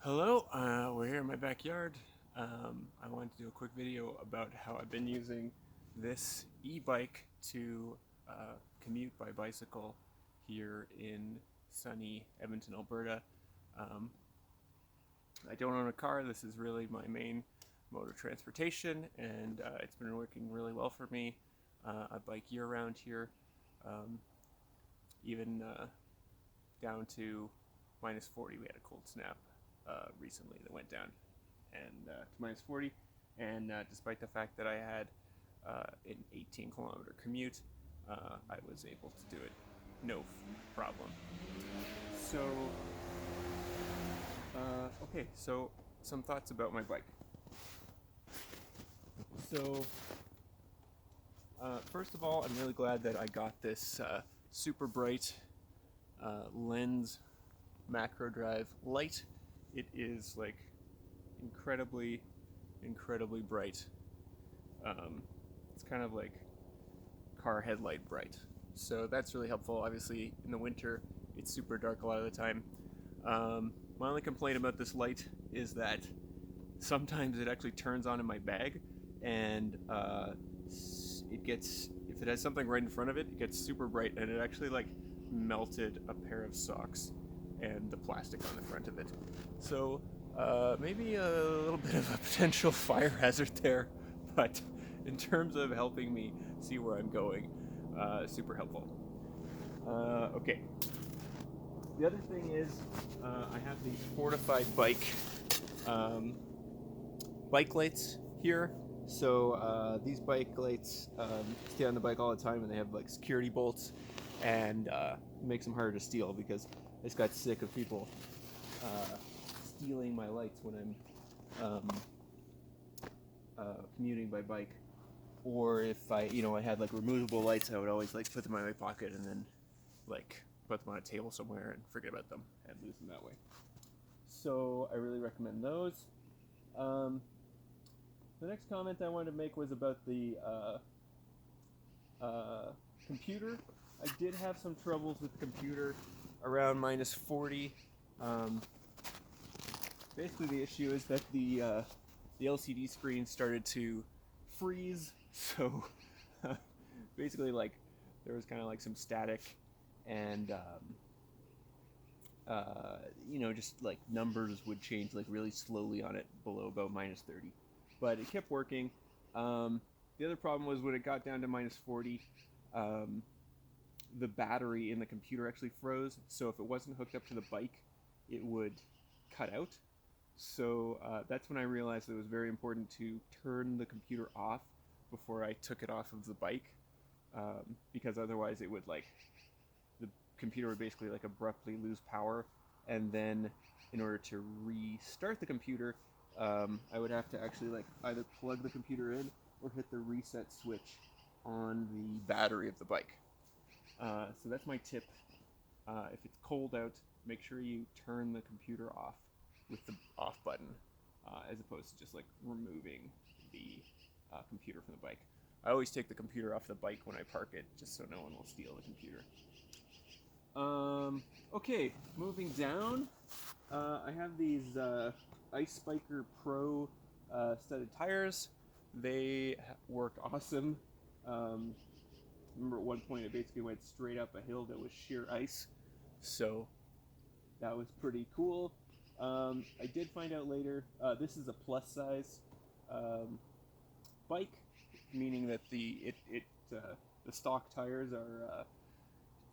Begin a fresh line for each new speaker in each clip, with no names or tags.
Hello, we're here in my backyard. I wanted to do a quick video about how I've been using this e-bike to commute by bicycle here in sunny Edmonton, Alberta. Um, I don't own a car. This is really my main mode of transportation, and it's been working really well for me. I bike year-round here, um, even down to minus 40. We had a cold snap recently that went down and to minus 40. And despite the fact that I had an 18-kilometer commute, I was able to do it no problem. So, okay, so some thoughts about my bike. So, first of all, I'm really glad that I got this super bright lens macro drive light. It is like incredibly bright. It's kind of like car headlight bright. So that's really helpful. Obviously, in the winter, it's super dark a lot of the time. My only complaint about this light is that sometimes it actually turns on in my bag, and it gets, if it has something right in front of it, it gets super bright, and it actually like melted a pair of socks and the plastic on the front of it. So maybe a little bit of a potential fire hazard there, but in terms of helping me see where I'm going, super helpful. Okay. The other thing is I have these fortified um, bike lights here. So these bike lights stay on the bike all the time, and they have like security bolts, and makes them harder to steal because I just got sick of people stealing my lights when I'm commuting by bike. Or if I had like removable lights, I would always like put them in my pocket and then like put them on a table somewhere and forget about them and lose them that way. So I really recommend those. The next comment I wanted to make was about the computer. I did have some troubles with the computer around minus 40. Um, Basically, the issue is that the LCD screen started to freeze. So basically, like there was kind of like some static, and just like numbers would change like really slowly on it below about minus 30. But it kept working. The other problem was when it got down to minus 40, the battery in the computer actually froze. So if it wasn't hooked up to the bike, it would cut out. So that's when I realized it was very important to turn the computer off before I took it off of the bike, because otherwise it would like the computer would basically like abruptly lose power, and then in order to restart the computer, I would have to actually like either plug the computer in or hit the reset switch on the battery of the bike. So that's my tip. If it's cold out, make sure you turn the computer off with the off button, as opposed to just like removing the computer from the bike. I always take the computer off the bike when I park it, just so no one will steal the computer. Okay, moving down, I have these Ice Spiker Pro studded tires. They work awesome. Remember at one point it basically went straight up a hill that was sheer ice, so that was pretty cool. I did find out later, this is a plus size bike, meaning that the stock tires are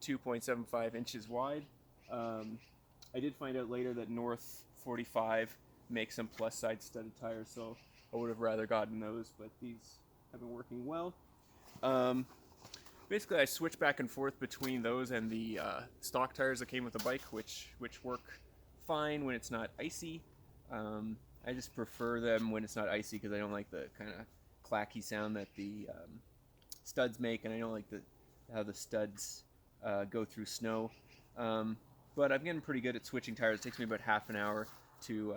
2.75 inches wide. I did find out later that North 45 makes some plus size studded tires, so I would have rather gotten those, but these have been working well. Basically, I switch back and forth between those and the stock tires that came with the bike, which work fine when it's not icy. I just prefer them when it's not icy because I don't like the kind of clacky sound that the studs make, and I don't like how the studs go through snow. But I'm getting pretty good at switching tires. It takes me about half an hour to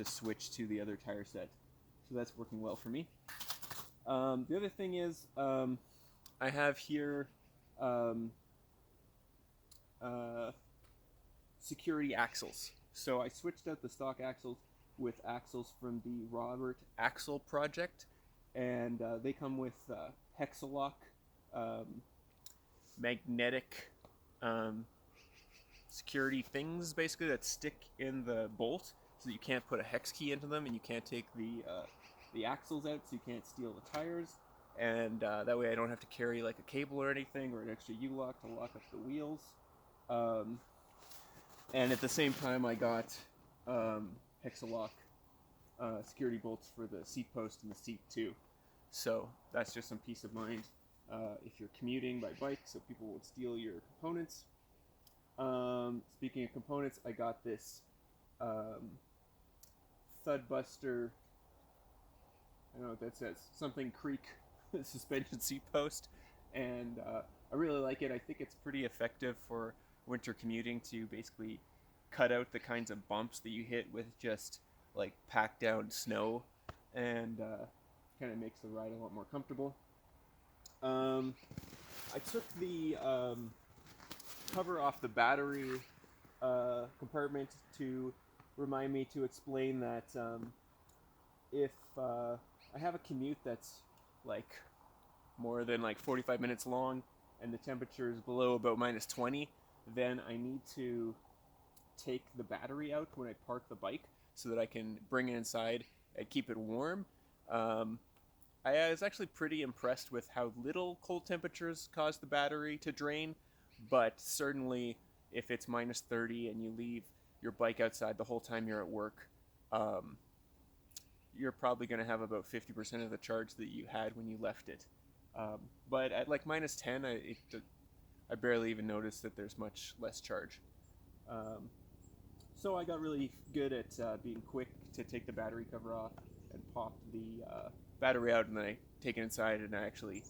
switch to the other tire set, so that's working well for me. The other thing is I have here security axles. So I switched out the stock axles with axles from the Robert Axle Project, and they come with Hexalock um, magnetic um, security things basically that stick in the bolt, so that you can't put a hex key into them, and you can't take the axles out, so you can't steal the tires. And that way I don't have to carry like a cable or anything, or an extra U-lock to lock up the wheels. Um, and at the same time, I got Hexalock security bolts for the seat post and the seat too. So that's just some peace of mind if you're commuting by bike, so people won't steal your components. Speaking of components, I got this Thudbuster, I don't know what that says, something Creek suspension seat post, and I really like it. I think it's pretty effective for winter commuting to basically cut out the kinds of bumps that you hit with just like packed down snow, and kind of makes the ride a lot more comfortable. I took the cover off the battery compartment to remind me to explain that if I have a commute that's like more than like 45 minutes long and the temperature is below about -20, then I need to take the battery out when I park the bike so that I can bring it inside and keep it warm. I was actually pretty impressed with how little cold temperatures cause the battery to drain, but certainly if it's -30 and you leave your bike outside the whole time you're at work, you're probably going to have about 50% of the charge that you had when you left it. But at like -10, I barely even noticed that there's much less charge. So I got really good at being quick to take the battery cover off and pop the battery out, and then I take it inside and I actually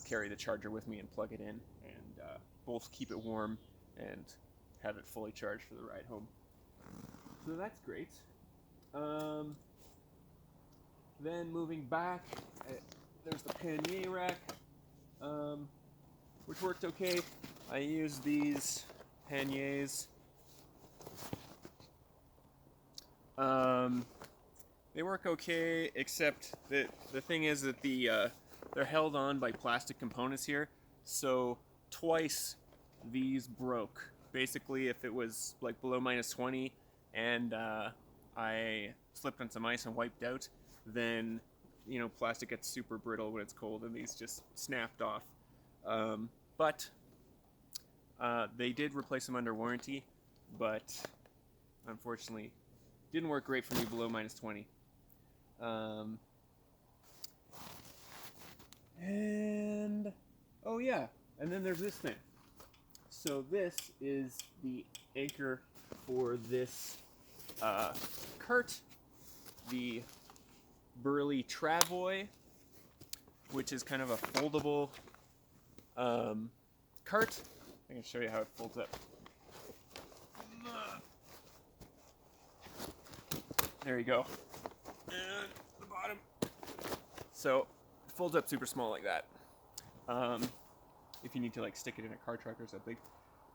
carry the charger with me and plug it in, and both keep it warm and have it fully charged for the ride home. So that's great. Then moving back, there's the pannier rack, which worked okay. I used these panniers. They work okay, except that the thing is that they're held on by plastic components here. So twice these broke. Basically, if it was like below -20 and I slipped on some ice and wiped out, then plastic gets super brittle when it's cold, and these just snapped off. But they did replace them under warranty, but unfortunately didn't work great for me below -20. And oh yeah, and then there's this thing. So this is the anchor for this cart, the Burley Travoy, which is kind of a foldable cart. I can show you how it folds up. There you go. And the bottom. So it folds up super small like that. If you need to like stick it in a car truck or something.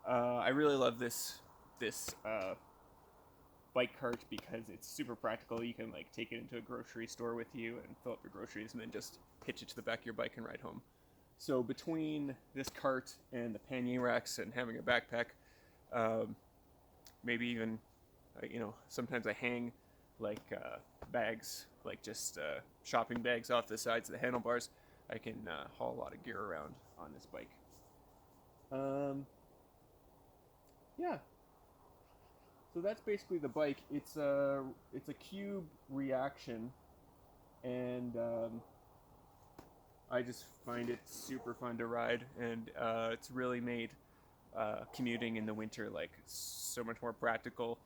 I really love this bike cart because it's super practical. You can like take it into a grocery store with you and fill up your groceries, and then just hitch it to the back of your bike and ride home. So between this cart and the pannier racks and having a backpack, maybe even sometimes I hang like bags, like just shopping bags off the sides of the handlebars. I can haul a lot of gear around on this bike. Yeah. So that's basically the bike. It's a cube reaction, and I just find it super fun to ride, and it's really made commuting in the winter like so much more practical.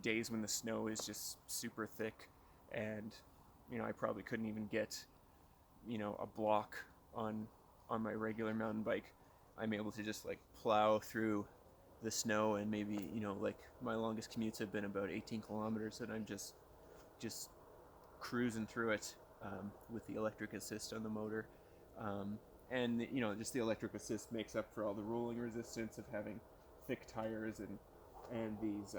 Days when the snow is just super thick, and I probably couldn't even get a block on my regular mountain bike. I'm able to just like plow through the snow, and maybe like my longest commutes have been about 18 kilometers, and I'm just cruising through it with the electric assist on the motor, and just the electric assist makes up for all the rolling resistance of having thick tires and these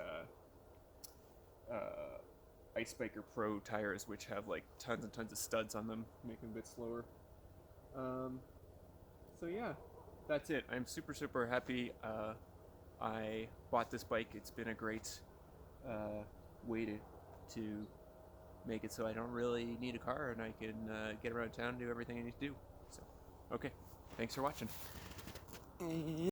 Ice Biker Pro tires, which have like tons and tons of studs on them, make them a bit slower. Um, so yeah, that's it. I'm super happy. I bought this bike. It's been a great way to make it so I don't really need a car and I can get around town and do everything I need to do. So, okay, thanks for watching.